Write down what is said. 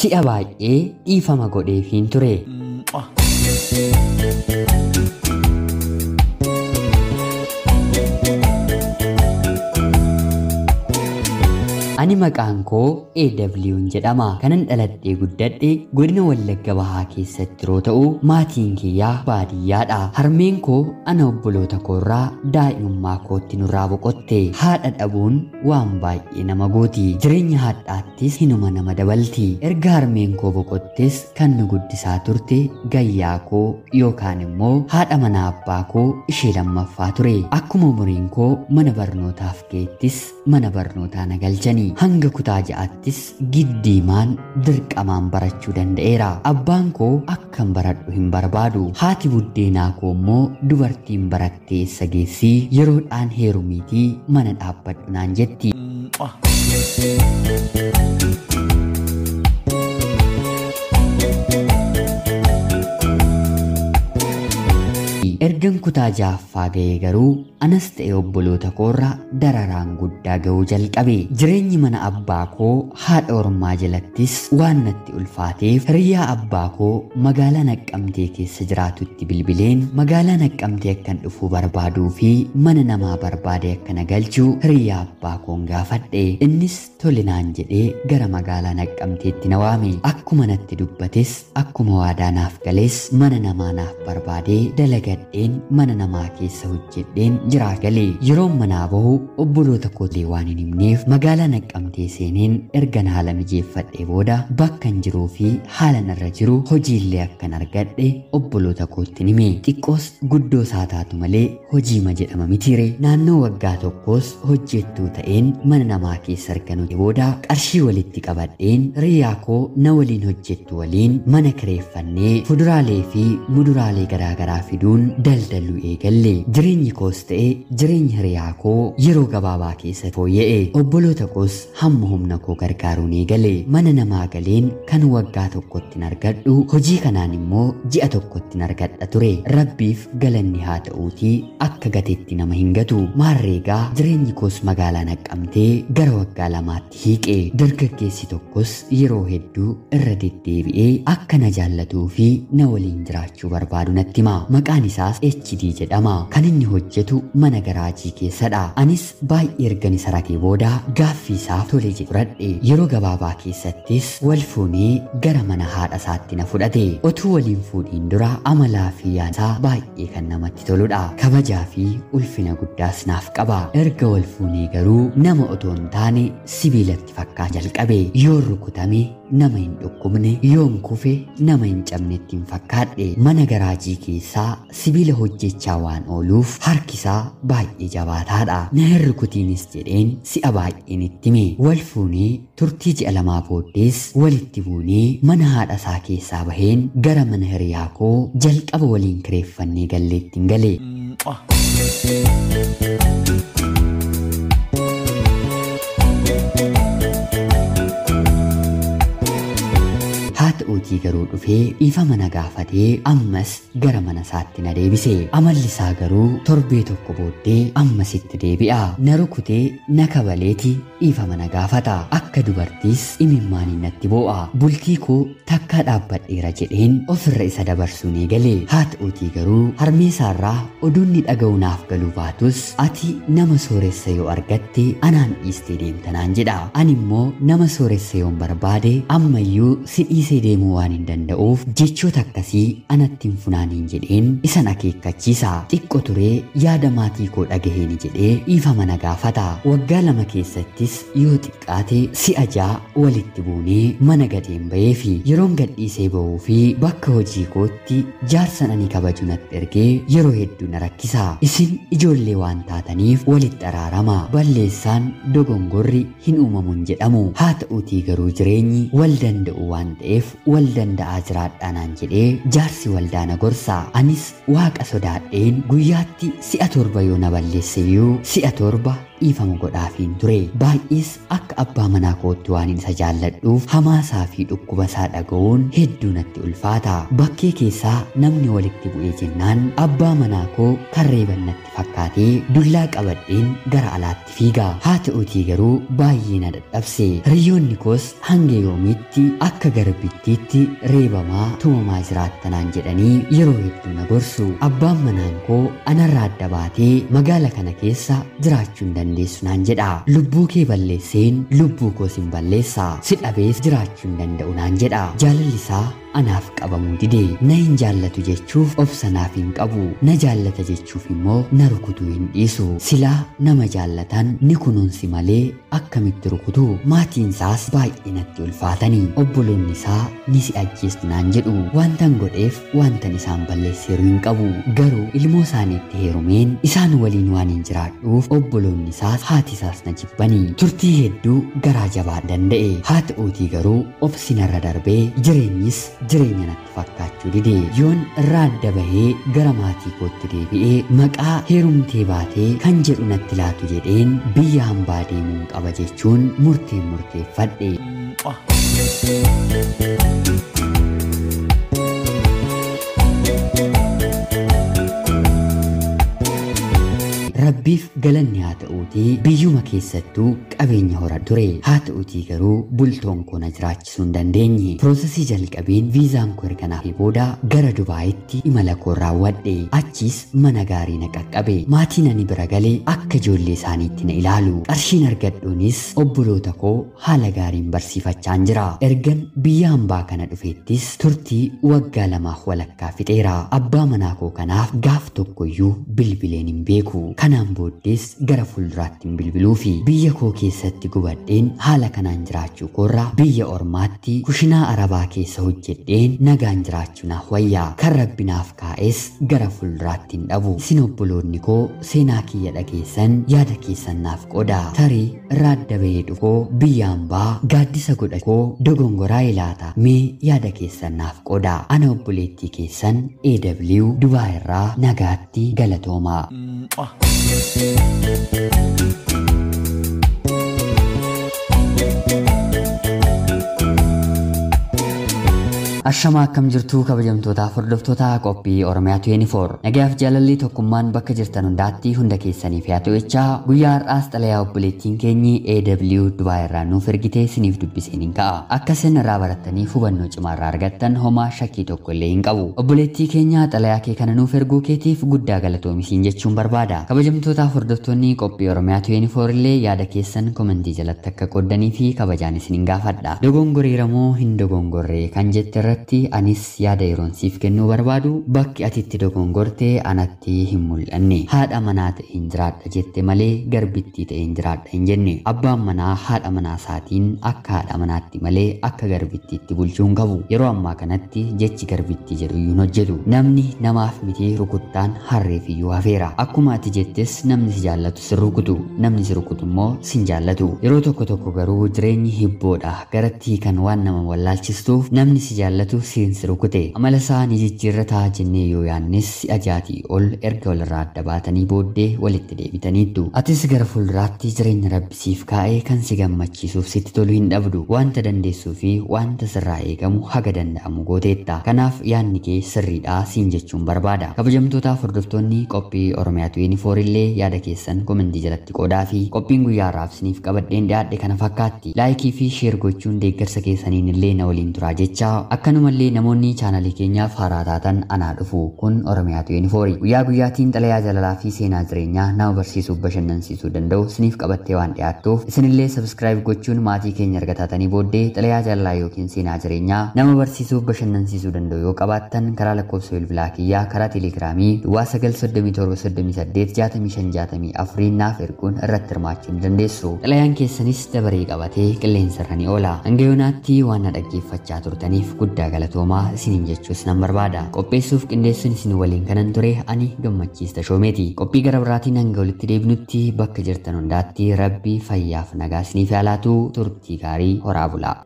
si'a baay'ee dhiifama godheefiin ture. Ani maqaan koo AW'n jedhama. Kanan dhaladhee guddadhe godina Wallagga Bahaa keessatti yeroo ta'u maatiin kiyyaa baadiyyaadha. Harmeen koo ana obboloota koorraa daa'imummaa kootti nurraa boqotte. Haadha dhabuun waan baay'ee nama gooti. Jireenya haadhaattis hinuma nama dabalti. Erga harmeen koo boqottes kan nu guddisaa turte gayyaa koo yookaan immoo haadha mana abbaa koo ishee lammaffaa ture. Akkuma umuriin koo mana barnootaaf geettis mana barnootaa na galchani. Hanga kutaa ja'attis giddiimaan dirqamaan barachuu danda'eera. Abbaan koo akkan baradhu hin barbaadu. Haati buddeenaa koo immoo dubartiin barattee eessa geessii yeroodhaan heerumiitii mana dhaabbadhu naan jetti. Ergan kutaa ja'affaa ga'ee garuu anas ta'e obboloota koorra dararaan guddaa ga'uu jalqabe. Jireenyi mana abbaa koo haadha ormaa jalattis waan natti ulfaateef hiriyaa abbaa koo magaalaa Naqqamtee keessa jiraatutti bilbileen magaalaa Naqqamtee akkan dhufuu barbaaduu fi mana namaa barbaade akkana galchuu hiriyaa abbaa koon gaafadhe. Innis tolinaan jedhee gara magaalaa Naqqamteetti na waame. Akkuma natti dubbates akkuma waadaa naaf galees mana namaa naaf barbaadee dalagadheen mana namaa keessa hojjedheen jiraa galee. Yeroon manaa bahu obboloota kootii waan hin himneef magaalaa Naqqamtee seeneen ergan haala mijeeffadhee booda bakkan jiruu fi haala narra jiru hojiillee akkan argadhe obboloota kootti hime. Xiqqoos guddoo isaa taatu malee hojiima jedhama mitiire. Naannoo waggaa tokkoos hojjettuu ta'een mana namaa keessa arganu booda qarshii walitti qabadheen hiriyaa koo na waliin hojjettu waliin mana kireeffannee fuduraalee fi muduraalee garaagaraa fiduun daldaluu eegalle. Jireenyi koos ta'e jireenya hiriyaa koo yeroo gabaabaa keessa fooyya'e. Obboloota koos hamma humna koo gargaaruun eegale. Mana namaa galeen kan waggaa tokkotti argadhu hojii kanaan immoo ji'a tokkotti argadha ture. Rabbiif galanni haa ta'uutii akka gateetti nama hin gatu. Maarreegaa jireenyi koos magaalaa Naqqamtee gara waggaa lamaatti hiiqe. Dargaggeessi tokkos yeroo hedduu irra deddeebi'ee akka na jaallatuu fi na waliin jiraachuu barbaadu natti hima. Maqaan isaas HD jedhama. Kan inni hojjetu mana garaajii keessadha. Anis baay'ee ergan isa rakee booda gaaffii isaaf tole jedhe fudhadhe. Yeroo gabaabaa keessattis wal fuunee gara mana haadha isaatti na fudhate. Otuu waliin fuudhiin dura amalaa fi yaansaa baay'ee kan namatti toludha. Kabajaa fi ulfina guddaas naaf qaba. Erga wal fuunee garuu nama otoo hin taane sibiilatti fakkaa jalqabe. Yoo rukutame nama hin dhukkubne, yoom kufe nama hin cabnetti hin fakkaadhe. Mana garaajii keessaa sibiila hojjechaa waan ooluuf harkisaa baay'ee jabaataadha. Na hin rukutiinis jedheen si'a baay'een itti hime. Wal fuunee turtii ji'a lamaa booddees walitti buunee mana haadha isaa keessaa baheen gara mana hiriyaa koo jalqaba waliin kireeffannee galleetti hin gale. Ta'uutii garuu dhufee dhiifama na gaafatee ammas gara mana isaatti na deebise. Amalli isaa garuu torbee tokko booddee ammasitti deebi'a. Na rukutee na kabaleeti dhiifama na gaafata. Akka dubartiis imimmaaniin natti boo'a. Bultii koo takkaa dhaabbadheera jedheen ofirra isa dabarsuun eegale. Haa ta'uutii garuu harmee isaarraa oduunni dhaga'u naaf galuu baatus ati nama sooressa yoo argatte anaan dhiistee deemtanaan jedha. Ani immoo nama sooressa yoon barbaade ammayyuu si dhiisee deemuu waan hin danda'uuf jechoota akkasii anatti hin funaaniin jedheen isan akeekkachiisa. Xiqqoo turee yaada maatii koo dhagaheeni jedhee dhiifama na gaafata. Waggaa lama keessattis yoo xiqqaate si'a ja'a walitti buunee mana gadheen bahee fi yeroon gadhiisee bahuu fi bakka hojii kootti jaarsan ani kabaju natti ergee yeroo hedduu na rakkisa. Isin ijoollee waan taataniif walitti araarama. Balleessaan dogongorri hin uumamuun jedhamu. Haa ta'uutii garuu jireenyi wal danda'u waan ta'eef wal danda'aa jiraadhaanaan jedhee jaarsi waldaa na gorsa. Anis waaqa sodaadheen guyyaatti si'a 7 yoo na balleesseyyuu si'a 7 dhiifama godhaafiin ture. Baay'ees akka abbaa manaa kootti waan isa jaalladhuuf hamaasaa fi dhukkuba isaa dhaga'uun hedduu natti ulfaata. Bakkee keessaa namni walitti bu'ee jennaan abbaa manaa koo kan reeban natti fakkaatee dullaa qabadheen gara alaatti fiiga. Haa ta'uutii garuu baay'ee na dadhabse. Hiriyoonni koos hanga yoomiitti akka garbittiitti reebamaa tumamaa jiraattanaan jedhanii yeroo hedduu na gorsu. Abbaan manaan koo anarraa adda baatee magaala kana keessa jiraachuu hin dandeessu naan jedha. Lubbuu kee balleesseen lubbuu koos hin balleessa. Si dhabees jiraachuu hin danda'u naan jedha. Jaalalli isaa anaaf qabamuu dide. Na hin jaallatu jechuuf obsa naaf hin qabu. Na jaallata jechuuf immoo na rukutuu hin dhiisu. Silaa nama jaallatan ni kunuunsi malee akkamitti rukutu? Maatiin isaas baay'ee natti ulfaatanii. Obboloonni isaa ni si ajjeestu naan jedhu. Wantan godheef wantan isaan balleesseeru hin qabu. Garuu ilmoo isaaniitti heerumeen isaan waliin waan hin jiraadhuuf obboloonni isaas haati isaas na jibbanii. Turtii hedduu garaa jabaa danda'e. Haa ta'uutii garuu obsi narra darbee jireenyis jireenya natti fakkaachuu dide. Yoon irraa adda bahee gara maatii kootti deebi'ee maqaa heerumtee baatee kan jedhu natti laatu jedheen biyya hambaa deemuun qaba jechuun murteeffadhe. Rabbiif galanni haa ta'uutii biyyuma keessattuu qabeenya hora ture. Haa ta'uutii garuu bultoon koo na jiraachisuu hin dandeenye. Piroosesii jalqabeen viizaan koo erga naafee booda gara Dubaayitti imala koo raawwadhe. Achiis mana gaarii na qaqqabe. Maatiin ani bira galee akka ijoollee isaaniitti na ilaalu. Qarshiin argadhuunis obboloota koo haala gaariin barsiifachaan jira. Ergan biyya hambaa kana dhufeettis turtii waggaa 2 walakkaa fixeera. Abbaa manaa koo kanaaf gaaf tokkoyyuu bilbileen hin beeku. Kanaan booddees gara fuulduraatti hin bilbiluufi biyya koo keessatti gubadheen haala kanaan jiraachuu koorraa biyya ormaatti kushinaa arabaa keessa hojjedheen nagaan jiraachuu naaf wayyaa. Kan Rabbi naaf kaa'es gara fuulduraatti hin dhabu. Isin obboloonni koo seenaa kiyya dhageessan yaada keessan naaf qoda. Tarii irraa adda bahee dhufoo biyya hambaa gaaddisa godha koo dogongoraa ilaata. Mee yaada keessan naaf qoda. Ana obboleettii keessan AW Dubaay irraa nagaatti galatoomaa. Ashama akkam jirtu kabajamtoota hordoftoota qophii Oromiyaa 24. Nagaaf jaalalli tokkummaan bakka jirtan hundaatti hunda keessaniif yaa ta'u guyyaa har'aas xalayaa obboleettiin keenyi AW Dubaay irraa nuuf ergitee siniif dubbiseen hin ka'a. Akka isin irraa barattanii hubannoo cimaa irraa argattan homaa shakkii tokko illee hin qabu. Obboleettii keenya xalayaa kee kana nuuf erguu keetiif guddaa galatoomisiin jechuun barbaada. Kabajamtoota hordoftoonni qophii Oromiyaa 24 illee yaada keessan komentii jalatti akka qoddanii fi kabajaan isin hin gaafadha. Dogongoriiramoo hin dogongorree kan jette anis yaada yeroon siif kennuu barbaadu bakki atitti dogongortee anatti hin mul'anne. Haadha manaa ta'een jiraadha jette malee garbittii ta'een jiraadha hin jenne. Abbaan manaa haadha manaa isaatiin akka haadha manaatti malee akka garbittiitti bulchuu hin qabu. Yeroo ammaa kanatti jechi garbittii jedhu iyyuu hojjetu. Namni namaaf miti rukuttaan harreef iyyuu hafeera. Akkuma ati jettes namni si jaallatu sin rukutu. Namni si rukutu immoo sin jaallatu. Yeroo tokko garuu jireenyi hibboodha garatti kan waan nama wallaalchistuuf namni si jaallatu seensi rukute. Amala isaa ni jijjiirrataa jennee yoo yaannes si'a 6 ol erga walirraa adda baatanii booddee walitti deebitaniittu. Atis gara fuulduraatti jireenya Rabbisiif kaa'ee kan si gammachiisuuf sitti tolu hin dhabdu. Wanta dandeessuu fi wanta sirraa eegamu haga danda'amu gooteetta. Kanaaf yaadni kee sirriidhaa siin jechuun barbaada. Kabajamtootaaf hordoftoonni qophii Oromiyaa 24 illee yaada keessan komentii jalatti qoodaa fi qophiin guyyaa har'aaf siniif qabadheen dhiyaadhe kana fakkaatti. Laayikii fi sheer gochuun deeggarsa keessaniin illee na waliin turaa jecha akkanumallee namoonni chaanalii keenyaaf haaraa taatan anaa dhufu kun Oromiyaa 24 guyyaa guyyaatiin xalayaa jaalalaa fi seenaa jireenyaa nama barsiisuuf bashannansiisuu danda'u siniif qabattee waan dhiyaattuuf isinillee sabskiraayib gochuun maatii keenya erga taatanii booddee xalayaa jaalalaa yookiin seenaa jireenyaa nama barsiisuuf bashannansiisuu danda'u yoo qabaattan karaa lakkoofsa bilbilaa kiyyaa karaa teelegiraamii 937386564 naaf erguun irratti hirmaachuu ni dandeessu. Xalayaan keessanis dabaree qabatee qilleensa irra ni oola. Hanga yoonaatti waan na dhaggeeffachaa turtaniif guddaa galatoomaa isiniin jechuus nan barbaada. Qopheessuuf qindeessuun isin waliin kanan ture ani Gammachiis Tashoomeeti. Qophii gara biraatiin hanga walitti deebinutti bakka jirtan hundaatti Rabbi fayyaaf nagaa isiniif haa laatu. Turtii gaarii horaa bulaa.